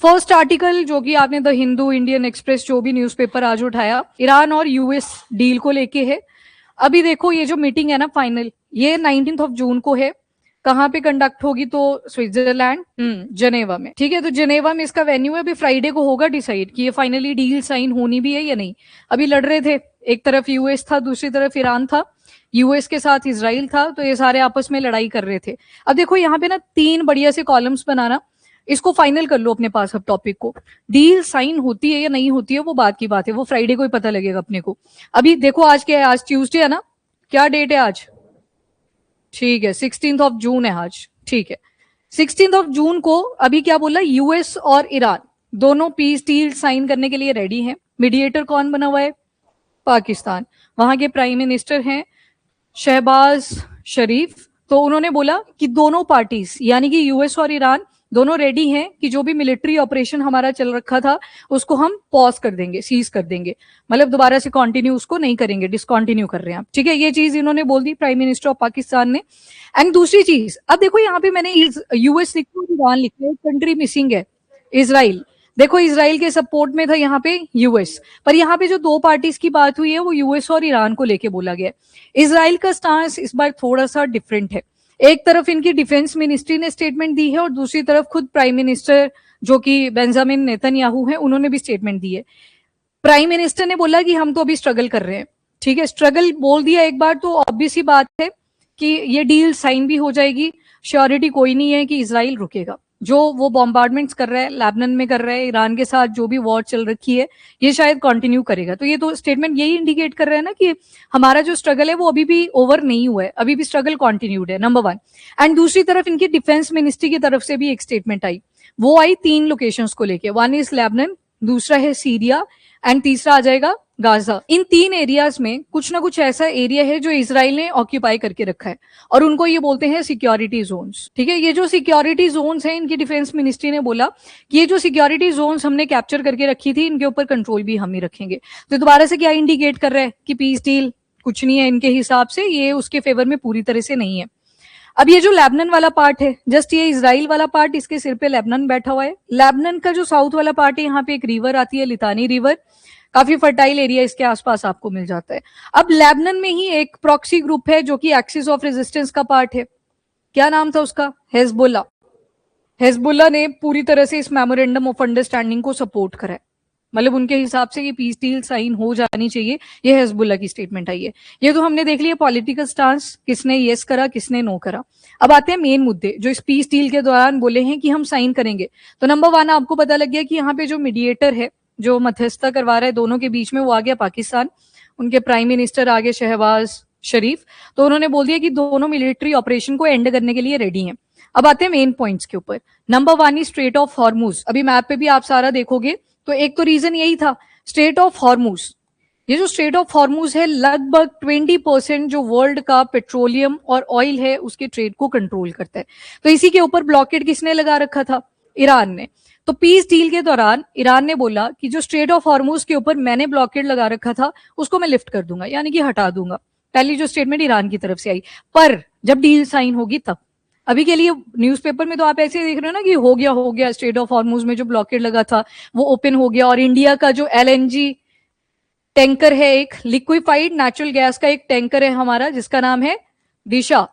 First article जो कि आपने द हिंदू, इंडियन एक्सप्रेस, जो भी न्यूज़पेपर आज उठाया, ईरान और यूएस डील को लेके है। अभी देखो ये जो मीटिंग है ना फाइनल, ये 19 जून को है। कहाँ पे कंडक्ट होगी? तो स्विट्जरलैंड, जनेवा में। ठीक है, तो जनेवा में इसका वेन्यू है। अभी फ्राइडे को होगा डिसाइड कि ये फाइनली डील साइन होनी भी है या नहीं। अभी लड़ रहे थे, एक तरफ यूएस था, दूसरी तरफ ईरान था, यूएस के साथ इजराइल था, तो ये सारे आपस में लड़ाई कर रहे थे। अब देखो यहाँ पे ना 3 बढ़िया से कॉलम्स बनाना, इसको फाइनल कर लो अपने पास। अब टॉपिक को, डील साइन होती है या नहीं होती है वो बात की बात है, वो फ्राइडे को ही पता लगेगा अपने को। अभी देखो आज क्या है, आज ट्यूसडे है ना, क्या डेट है आज? ठीक है, 16 जून है आज। ठीक है, 16 जून को अभी क्या बोला, यूएस और ईरान दोनों पीस डील साइन करने के लिए रेडी हैं। मीडिएटर कौन बना हुआ है? पाकिस्तान। वहां के प्राइम मिनिस्टर हैं शहबाज शरीफ। तो उन्होंने बोला कि दोनों पार्टीज यानी कि यूएस और ईरान दोनों रेडी हैं कि जो भी मिलिट्री ऑपरेशन हमारा चल रखा था उसको हम पॉज कर देंगे, सीज कर देंगे, मतलब दोबारा से कंटिन्यू उसको नहीं करेंगे, डिसकंटिन्यू कर रहे हैं। ठीक है, ये चीज इन्होंने बोल दी प्राइम मिनिस्टर ऑफ पाकिस्तान ने। एंड दूसरी चीज, अब देखो यहाँ पे मैंने यूएस लिखा और ईरान लिखा है, कंट्री मिसिंग है, इजराइल। देखो इजराइल के सपोर्ट में था यहाँ पे यूएस, पर यहाँ पे जो 2 पार्टीज की बात हुई है वो यूएस और ईरान को लेके बोला गया है। इजराइल का स्टांस इस बार थोड़ा सा डिफरेंट है। एक तरफ इनकी डिफेंस मिनिस्ट्री ने स्टेटमेंट दी है और दूसरी तरफ खुद प्राइम मिनिस्टर जो कि बेंजामिन नेतन्याहू है उन्होंने भी स्टेटमेंट दी है। प्राइम मिनिस्टर ने बोला कि हम तो अभी स्ट्रगल कर रहे हैं। ठीक है, स्ट्रगल बोल दिया एक बार तो ऑब्वियस ही बात है कि ये डील साइन भी हो जाएगी। श्योरिटी कोई नहीं है कि इजराइल रुकेगा। जो वो बॉम्बार्डमेंट्स कर रहा है, लेबनान में कर रहा है, ईरान के साथ जो भी वॉर चल रखी है, ये शायद कंटिन्यू करेगा। तो ये तो स्टेटमेंट यही इंडिकेट कर रहा है ना कि हमारा जो स्ट्रगल है वो अभी भी ओवर नहीं हुआ है, अभी भी स्ट्रगल कंटिन्यूड है, नंबर 1। एंड दूसरी तरफ इनकी डिफेंस मिनिस्ट्री की तरफ से भी एक स्टेटमेंट आई, वो आई 3 लोकेशंस को लेके। 1 इज लेबनान, दूसरा है सीरिया एंड तीसरा आ जाएगा गाजा। इन 3 एरियाज में कुछ ना कुछ ऐसा एरिया है जो इजराइल ने ऑक्यूपाई करके रखा है और उनको ये बोलते हैं सिक्योरिटी जोन्स। ठीक है, ये जो सिक्योरिटी जोन्स हैं, इनकी डिफेंस मिनिस्ट्री ने बोला कि ये जो सिक्योरिटी जोन्स हमने कैप्चर करके रखी थी, इनके ऊपर कंट्रोल भी हम ही रखेंगे। तो दोबारा से क्या इंडिकेट कर रहा है कि पीस डील कुछ नहीं है इनके हिसाब से, ये उसके फेवर में पूरी तरह से नहीं है। अब ये जो लेबनान वाला पार्ट है, जस्ट ये इजराइल वाला पार्ट, इसके सिर पे लेबनान बैठा हुआ है। लेबनान का जो साउथ वाला पार्ट है, यहाँ पे एक रिवर आती है, लितानी रिवर, काफी फर्टाइल एरिया इसके आसपास आपको मिल जाता है। अब लेबनान में ही एक प्रॉक्सी ग्रुप है जो कि एक्सिस ऑफ रेजिस्टेंस का पार्ट है। क्या नाम था उसका? हेजबुल्ला। हेजबुल्ला ने पूरी तरह से इस मेमोरेंडम ऑफ अंडरस्टैंडिंग को सपोर्ट करा है, मतलब उनके हिसाब से ये पीस डील साइन हो जानी चाहिए। ये हेजबुल्ला की स्टेटमेंट आई है। ये तो हमने देख लिया पॉलिटिकल स्टांस, किसने येस करा किसने नो करा। अब आते हैं मेन मुद्दे जो इस पीस डील के दौरान बोले हैं कि हम साइन करेंगे। तो नंबर 1 आपको पता लग गया कि यहाँ पे जो मीडिएटर है, जो मध्यस्थता करवा रहा है दोनों के बीच में, वो आ गया पाकिस्तान। उनके प्राइम मिनिस्टर आ गए शहबाज शरीफ। तो उन्होंने बोल दिया कि दोनों मिलिट्री ऑपरेशन को एंड करने के लिए रेडी हैं। अब आते हैं मेन पॉइंट्स के ऊपर। Number 1 is straight of Hormuz. अभी मैप पे भी आप सारा देखोगे तो एक तो रीजन यही था, स्ट्रेट ऑफ हॉर्मुज। ये जो स्ट्रेट ऑफ हॉर्मुज है, लगभग 20% जो वर्ल्ड का पेट्रोलियम और ऑयल है उसके ट्रेड को कंट्रोल करता है। तो इसी के ऊपर ब्लॉकेड किसने लगा रखा था? ईरान ने। तो पीस डील के दौरान ईरान ने बोला कि जो स्ट्रेट ऑफ हॉर्मुज के ऊपर मैंने ब्लॉकेड लगा रखा था उसको मैं लिफ्ट कर दूंगा, यानी कि हटा दूंगा। पहली जो स्टेटमेंट ईरान की तरफ से आई, पर जब डील साइन होगी तब। अभी के लिए न्यूज़पेपर में तो आप ऐसे देख रहे हो ना कि हो गया स्ट्रेट ऑफ हॉर्मुज में जो ब्लॉकेड लगा था वो ओपन हो गया। और इंडिया का जो एलएनजी टैंकर है, एक लिक्विफाइड नेचुरल गैस का एक टैंकर है हमारा जिसका नाम है दिशा,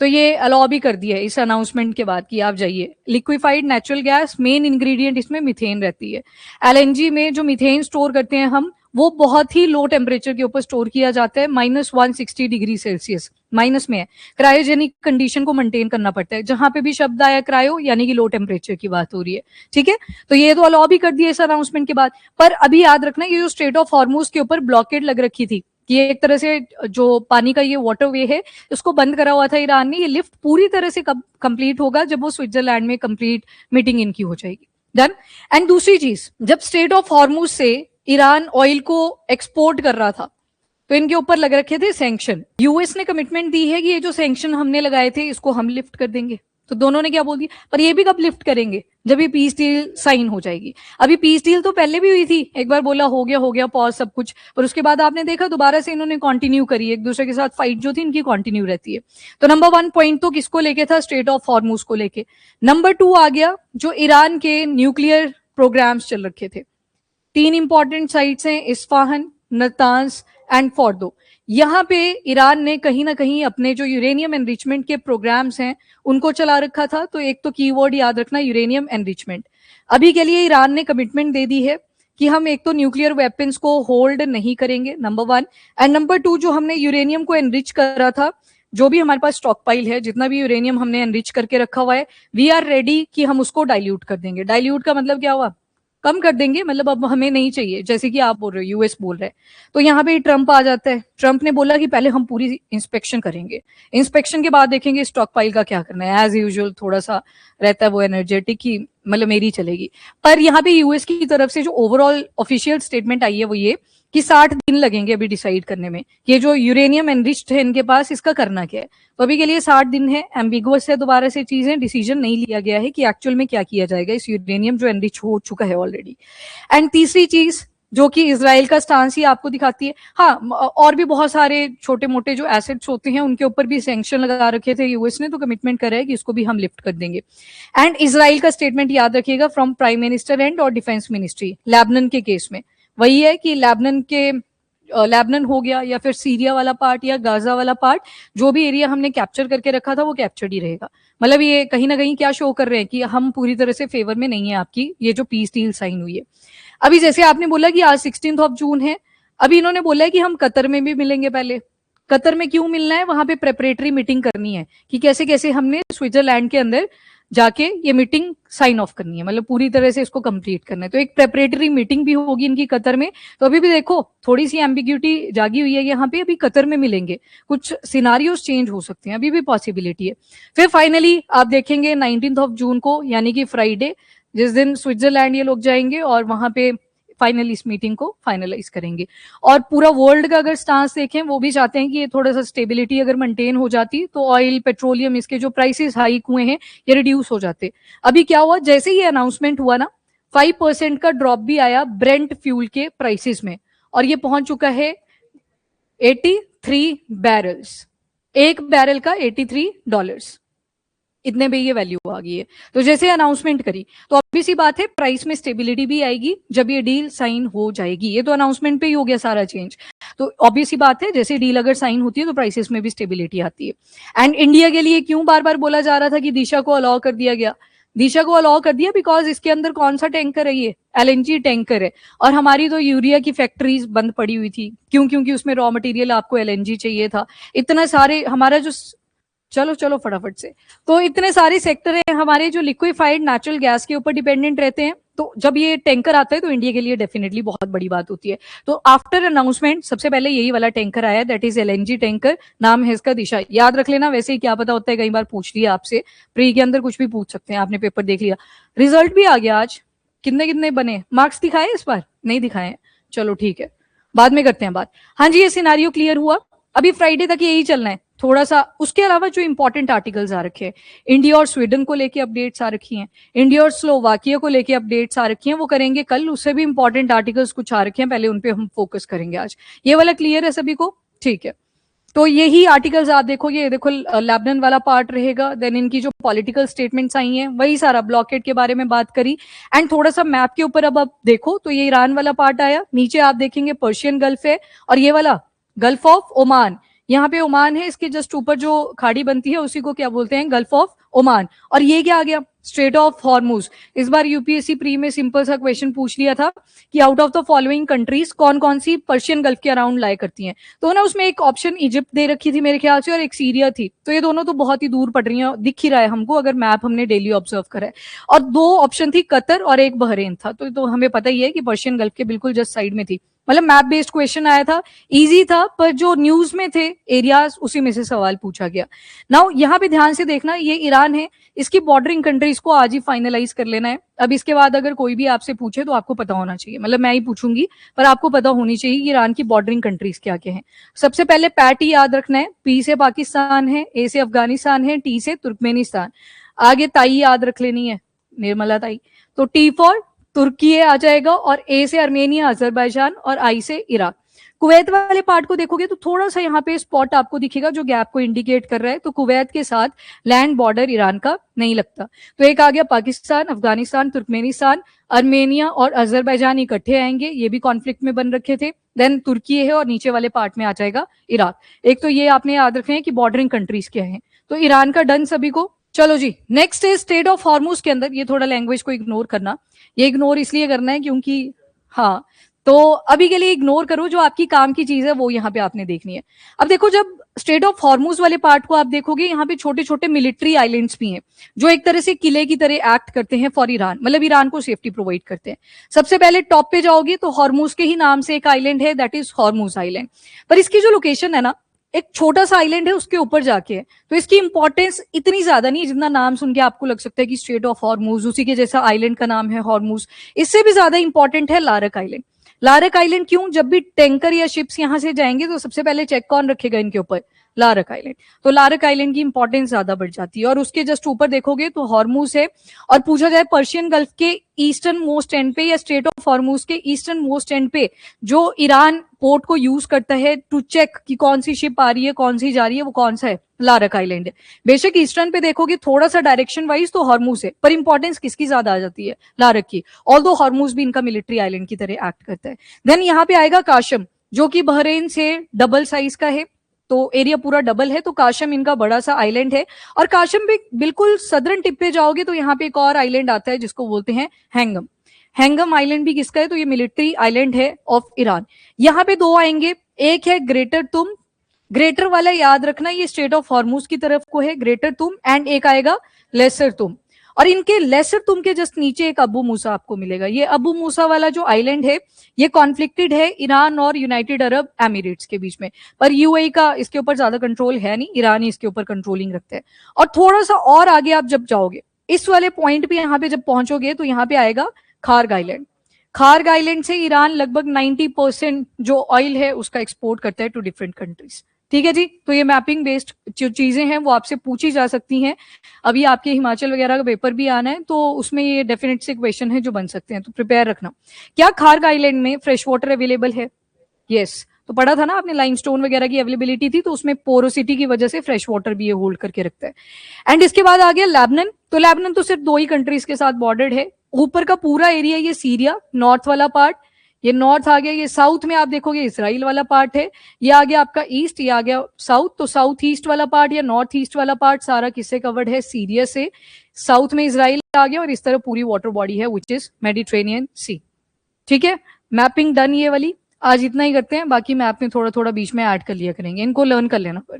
तो ये अलाउ भी कर दिया है इस अनाउंसमेंट के बाद कि आप जाइए। Liquefied natural gas, main ingredient इसमें मीथेन रहती है। एलएनजी में जो मीथेन स्टोर करते हैं हम, वो बहुत ही लो टेम्परेचर के ऊपर स्टोर किया जाता है, -160 डिग्री सेल्सियस, माइनस में है। क्रायोजेनिक कंडीशन को मेंटेन करना पड़ता है। जहां पे भी शब्द आया क्रायो, यानी कि लो टेम्परेचर की बात हो रही है। ठीक है, तो ये तो अलाउ भी कर दिया इस अनाउंसमेंट के बाद। पर अभी याद रखना, ये जो स्ट्रेट ऑफ हॉर्मुज के ऊपर ब्लॉकेड लग रखी थी, कि एक तरह से जो पानी का ये वाटरवे है इसको बंद करा हुआ था ईरान ने। ये लिफ्ट पूरी तरह से कंप्लीट होगा जब वो स्विट्जरलैंड में कंप्लीट मीटिंग इनकी हो जाएगी। डन। एंड दूसरी चीज, जब स्ट्रेट ऑफ हॉर्मुज से ईरान ऑयल को एक्सपोर्ट कर रहा था तो इनके ऊपर लग रखे थे सैंक्शन। यूएस ने कमिटमेंट दी है कि ये जो सैंक्शन हमने लगाए थे इसको हम लिफ्ट कर देंगे। तो दोनों ने क्या बोल दिया, पर ये भी कब लिफ्ट करेंगे? जब ये पीस डील साइन हो जाएगी। अभी पीस डील तो पहले भी हुई थी, एक बार बोला हो गया पॉज सब कुछ, पर उसके बाद आपने देखा दोबारा से इन्होंने कंटिन्यू करी, एक दूसरे के साथ फाइट जो थी इनकी कंटिन्यू रहती है। तो नंबर 1 पॉइंट तो किसको लेके था? स्ट्रेट ऑफ हॉर्मुज को लेके। नंबर 2 आ गया जो ईरान के न्यूक्लियर प्रोग्राम्स चल रखे थे। 3 इंपॉर्टेंट साइट्स हैं, इस्फाहान, नतांज एंड फोर्दो। यहाँ पे ईरान ने कहीं ना कहीं अपने जो यूरेनियम एनरिचमेंट के प्रोग्राम्स हैं उनको चला रखा था। तो एक तो कीवर्ड याद रखना, यूरेनियम एनरिचमेंट। अभी के लिए ईरान ने कमिटमेंट दे दी है कि हम एक तो न्यूक्लियर वेपन्स को होल्ड नहीं करेंगे, नंबर 1, एंड नंबर 2, जो हमने यूरेनियम को एनरिच करा था, जो भी हमारे पास स्टॉक पाइल है, जितना भी यूरेनियम हमने एनरिच करके रखा हुआ है, वी आर रेडी कि हम उसको डाइल्यूट कर देंगे। डाइल्यूट का मतलब क्या हुआ? कम कर देंगे, मतलब अब हमें नहीं चाहिए, जैसे कि आप बोल रहे हो, यूएस बोल रहे हैं। तो यहाँ पे ट्रंप आ जाता है। ट्रंप ने बोला कि पहले हम पूरी इंस्पेक्शन करेंगे, इंस्पेक्शन के बाद देखेंगे स्टॉक पाइल का क्या करना है। एज यूजुअल थोड़ा सा रहता है वो एनर्जेटिक की, मतलब मेरी चलेगी। पर यहाँ पे यूएस की तरफ से जो ओवरऑल ऑफिशियल स्टेटमेंट आई है वो ये कि 60 दिन लगेंगे अभी डिसाइड करने में, ये जो यूरेनियम एनरिच्ड है इनके पास, इसका करना क्या है। तो अभी के लिए 60 दिन है, एम्बिगुअस है दोबारा से चीजें, डिसीजन नहीं लिया गया है कि एक्चुअल में क्या किया जाएगा इस यूरेनियम जो एनरिच हो चुका है ऑलरेडी। एंड तीसरी चीज जो कि इजराइल का स्टांस ही आपको दिखाती है, हाँ, और भी बहुत सारे छोटे मोटे जो एसेट्स होते हैं उनके ऊपर भी सैंक्शन लगा रखे थे यूएस ने, तो कमिटमेंट करा है कि इसको भी हम लिफ्ट कर देंगे। एंड इजराइल का स्टेटमेंट याद रखिएगा फ्रॉम प्राइम मिनिस्टर एंड और डिफेंस मिनिस्ट्री। लेबनान के केस में वही है कि लेबनान हो गया या फिर सीरिया वाला पार्ट या गाजा वाला पार्ट, जो भी एरिया हमने कैप्चर करके रखा था वो कैप्चर्ड ही रहेगा। मतलब ये कहीं ना कहीं क्या शो कर रहे हैं कि हम पूरी तरह से फेवर में नहीं है आपकी ये जो पीस डील साइन हुई है। अभी जैसे आपने बोला कि आज 16 जून है, अभी इन्होंने बोला है कि हम कतर में भी मिलेंगे। पहले कतर में क्यों मिलना है? वहां पे प्रेपरेटरी मीटिंग करनी है कि कैसे कैसे हमने स्विट्जरलैंड के अंदर जाके ये मीटिंग साइन ऑफ करनी है, मतलब पूरी तरह से इसको कंप्लीट करना है। तो एक प्रेपरेटरी मीटिंग भी होगी इनकी कतर में। तो अभी भी देखो थोड़ी सी एम्बिग्यूटी जागी हुई है यहाँ पे, अभी कतर में मिलेंगे, कुछ सिनारियोज चेंज हो सकते हैं, अभी भी पॉसिबिलिटी है। फिर फाइनली आप देखेंगे 19 जून को, यानी कि फ्राइडे, जिस दिन स्विट्जरलैंड ये लोग जाएंगे और वहां पे फाइनली इस मीटिंग को फाइनलाइज करेंगे। और पूरा वर्ल्ड का अगर स्टांस देखें, वो भी चाहते हैं कि ये थोड़ा सा स्टेबिलिटी अगर मेंटेन हो जाती तो ऑयल, पेट्रोलियम, इसके जो प्राइसेस हाइक हुए हैं ये रिड्यूस हो जाते। अभी क्या हुआ, जैसे ही अनाउंसमेंट हुआ ना, 5% का ड्रॉप भी आया ब्रेंट फ्यूल के प्राइसेस में, और ये पहुंच चुका है 83 बैरल्स, एक बैरल का $83, इतने पे ये वैल्यू आ गई है। तो जैसे अनाउंसमेंट करी तो ऑब्वियस सी बात है प्राइस में स्टेबिलिटी भी आएगी जब ये डील साइन हो जाएगी। ये तो अनाउंसमेंट पे ही हो गया सारा चेंज, तो ऑब्वियस सी बात है जैसे डील अगर साइन होती है तो प्राइसेस में भी स्टेबिलिटी आती है। एंड इंडिया के लिए क्यों बार बार बोला जा रहा था कि दिशा को अलाउ कर दिया गया? दिशा को अलाउ कर दिया बिकॉज इसके अंदर कौन सा टैंकर है? ये एलएनजी टैंकर है, और हमारी तो यूरिया की फैक्ट्रीज बंद पड़ी हुई थी। क्यों? क्योंकि उसमें रॉ मटेरियल आपको एलएनजी चाहिए था। इतना सारे हमारा जो, चलो चलो फटाफट से, तो इतने सारे सेक्टर हैं हमारे जो लिक्विफाइड नेचुरल गैस के ऊपर डिपेंडेंट रहते हैं। तो जब ये टैंकर आता है तो इंडिया के लिए डेफिनेटली बहुत बड़ी बात होती है। तो आफ्टर अनाउंसमेंट सबसे पहले यही वाला टैंकर आया, दैट इज एलएनजी टैंकर, नाम है इसका दिशा। याद रख लेना, वैसे ही क्या पता होता है, कई बार पूछ लिया आपसे, प्री के अंदर कुछ भी पूछ सकते हैं, आपने पेपर देख लिया। रिजल्ट भी आ गया आज, कितने कितने बने, मार्क्स दिखाए इस बार? नहीं दिखाए, चलो ठीक है, बाद में करते हैं बात। हाँ जी, ये सिनारियो क्लियर हुआ। अभी फ्राइडे तक यही चलना है थोड़ा सा। उसके अलावा जो इंपॉर्टेंट आर्टिकल्स आ रखे हैं, इंडिया और स्वीडन को लेके अपडेट्स आ रखी हैं, इंडिया और स्लोवाकिया को लेके अपडेट्स आ रखी हैं, वो करेंगे कल। उससे भी इंपॉर्टेंट आर्टिकल्स कुछ आ रखे हैं, पहले उन पे हम फोकस करेंगे आज। ये वाला क्लियर है सभी को? ठीक है, तो यही आर्टिकल्स आप देखो, ये देखो लेबनान वाला पार्ट रहेगा, देन इनकी जो पॉलिटिकल स्टेटमेंट्स आई हैं वही सारा, ब्लॉकेड के बारे में बात करी। एंड थोड़ा सा मैप के ऊपर अब आप देखो तो ये ईरान वाला पार्ट आया, नीचे आप देखेंगे पर्शियन गल्फ है, और ये वाला गल्फ ऑफ ओमान, यहाँ पे ओमान है, इसके जस्ट ऊपर जो खाड़ी बनती है उसी को क्या बोलते हैं? Gulf of Oman. और ये क्या आ गया? Straight of Hormuz. इस बार यूपीएससी प्री में सिंपल सा क्वेश्चन पूछ लिया था कि out of the following countries कौन कौन सी पर्शियन गल्फ के अराउंड लाई करती हैं, तो ना उसमें एक ऑप्शन इजिप्ट दे रखी थी मेरे ख्याल से, और एक सीरिया थी। तो ये दोनों तो बहुत ही दूर पड़ रही हैं, दिख ही रहा है हमको अगर मैप हमने डेली ऑब्जर्व करा है। और 2 ऑप्शन थी, कतर और एक बहरेन था। तो हमें पता ही है कि पर्शियन गल्फ के बिल्कुल जस्ट साइड में थी। मतलब मैप बेस्ड क्वेश्चन आया था, इजी था, पर जो न्यूज में थे एरियाज उसी में से सवाल पूछा गया। नाउ यहाँ पे ध्यान से देखना, ये ईरान है, इसकी बॉर्डरिंग कंट्रीज को आज ही फाइनलाइज कर लेना है। अब इसके बाद अगर कोई भी आपसे पूछे तो आपको पता होना चाहिए, मतलब मैं ही पूछूंगी पर आपको पता होनी चाहिए कि ईरान की बॉर्डरिंग कंट्रीज क्या क्या हैं। सबसे पहले पैटी याद रखना है, पी से पाकिस्तान है, ए से अफगानिस्तान है, टी से तुर्कमेनिस्तान, आगे ताई याद रख लेनी है, निर्मला ताई। तो टी फॉर तुर्की आ जाएगा, और ए से अर्मेनिया, अजरबैजान, और आई से इराक। कुवैत वाले पार्ट को देखोगे तो थोड़ा सा यहाँ पे स्पॉट आपको दिखेगा जो गैप को इंडिकेट कर रहा है, तो कुवैत के साथ लैंड बॉर्डर ईरान का नहीं लगता। तो एक आ गया पाकिस्तान, अफगानिस्तान, तुर्कमेनिस्तान, अर्मेनिया और अजरबैजान इकट्ठे आएंगे, ये भी कॉन्फ्लिक्ट में बन रखे थे। देन तुर्की है और नीचे वाले पार्ट में आ जाएगा इराक। एक तो ये आपने याद रखे हैं कि बॉर्डरिंग कंट्रीज क्या है। तो ईरान का डन सभी को। चलो जी, नेक्स्ट है स्टेट ऑफ हॉर्मुज के अंदर, ये थोड़ा लैंग्वेज को इग्नोर करना, ये इग्नोर इसलिए करना है क्योंकि हाँ, तो अभी के लिए इग्नोर करो, जो आपकी काम की चीज है वो यहाँ पे आपने देखनी है। अब देखो, जब स्टेट ऑफ हॉर्मुज वाले पार्ट को आप देखोगे, यहाँ पे छोटे छोटे मिलिट्री आइलैंड्स भी हैं जो एक तरह से किले की तरह एक्ट करते हैं फॉर ईरान, मतलब ईरान को सेफ्टी प्रोवाइड करते हैं। सबसे पहले टॉप पे जाओगे तो हॉर्मुज के ही नाम से एक आइलैंड है, दैट इज हॉर्मुज आइलैंड। पर इसकी जो लोकेशन है ना, एक छोटा सा आइलैंड है उसके ऊपर जाके है, तो इसकी इंपॉर्टेंस इतनी ज्यादा नहीं है जितना नाम सुन के आपको लग सकता है कि स्ट्रेट ऑफ हॉर्मुज, उसी के जैसा आइलैंड का नाम है हॉर्मुज। इससे भी ज्यादा इंपॉर्टेंट है लारक आइलैंड। लारक आइलैंड क्यों? जब भी टैंकर या शिप्स यहां से जाएंगे तो सबसे पहले चेक कौन रखेगा इनके ऊपर? लारक आइलैंड। तो लारक आइलैंड की इंपॉर्टेंस ज्यादा बढ़ जाती है। और उसके जस्ट ऊपर देखोगे तो हॉर्मुज है, और पूछा जाए पर्शियन गल्फ के ईस्टर्न मोस्ट एंड पे या स्ट्रेट ऑफ हॉर्मुज के ईस्टर्न मोस्ट एंड पे जो ईरान पोर्ट को यूज करता है टू चेक कि कौन सी शिप आ रही है, कौन सी जा रही है, वो कौन सा है? लारक आइलैंड है। बेशक ईस्टर्न पे देखोगे थोड़ा सा डायरेक्शन वाइज तो हॉर्मुज है, पर इंपॉर्टेंस किसकी ज्यादा आ जाती है? लारक की। ऑल्दो हॉर्मुज भी इनका मिलिट्री आइलैंड की तरह एक्ट करता है। देन यहाँ पे आएगा काशम, जो कि बहरीन से डबल साइज का है, तो एरिया पूरा डबल है, तो काशम इनका बड़ा सा आइलैंड है। और काशम पे बिल्कुल सदर्न टिप पे जाओगे तो यहाँ पे एक और आइलैंड आता है जिसको बोलते हैं हैंगम। हैंगम आइलैंड भी किसका है? तो ये मिलिट्री आइलैंड है ऑफ ईरान। यहाँ पे दो आएंगे, एक है ग्रेटर तुम, ग्रेटर वाला याद रखना ये स्ट्रेट ऑफ हॉर्मुज की तरफ को है, ग्रेटर तुम, एंड एक आएगा लेसर तुम। और इनके लेसर तुम के जस्ट नीचे एक अबू मूसा आपको मिलेगा। ये अबू मूसा वाला जो आइलैंड है ये कॉन्फ्लिक्टेड है ईरान और यूनाइटेड अरब एमिरेट्स के बीच में, पर यूएई का इसके ऊपर ज्यादा कंट्रोल है नहीं, ईरान ही इसके ऊपर कंट्रोलिंग रखते हैं। और थोड़ा सा और आगे आप जब जाओगे, इस वाले पॉइंट पे यहाँ पे जब पहुंचोगे तो यहाँ पे आएगा खार्ग आइलैंड। खार्ग आइलैंड से ईरान लगभग 90% जो ऑयल है उसका एक्सपोर्ट करता है टू डिफरेंट कंट्रीज। ठीक है जी, तो ये मैपिंग बेस्ड जो चीजें हैं वो आपसे पूछी जा सकती हैं। अभी आपके हिमाचल वगैरह का पेपर भी आना है तो उसमें ये डेफिनेट से क्वेश्चन है जो बन सकते हैं, तो प्रिपेयर रखना। क्या खार्ग आइलैंड में फ्रेश वाटर अवेलेबल है? यस, तो पढ़ा था ना आपने, लाइमस्टोन वगैरह की अवेलेबिलिटी थी, तो उसमें पोरोसिटी की वजह से फ्रेश वाटर भी ये होल्ड करके रखता है। एंड इसके बाद आ गया लेबनान। तो लेबनान तो सिर्फ दो ही कंट्रीज के साथ बॉर्डर्ड है। ऊपर का पूरा एरिया ये सीरिया, नॉर्थ वाला पार्ट, ये नॉर्थ आ गया। ये साउथ में आप देखोगे इसराइल वाला पार्ट है। ये आ गया आपका ईस्ट, ये आ गया साउथ। तो साउथ ईस्ट वाला पार्ट या नॉर्थ ईस्ट वाला पार्ट सारा किससे कवर्ड है? सीरिया से। साउथ में इसराइल आ गया और इस तरह पूरी वाटर बॉडी है विच इज मेडिटेरेनियन सी। ठीक है, मैपिंग डन ये वाली। आज इतना ही करते हैं, बाकी मैप में थोड़ा थोड़ा बीच में ऐड कर लिया करेंगे, इनको लर्न कर लेना पर।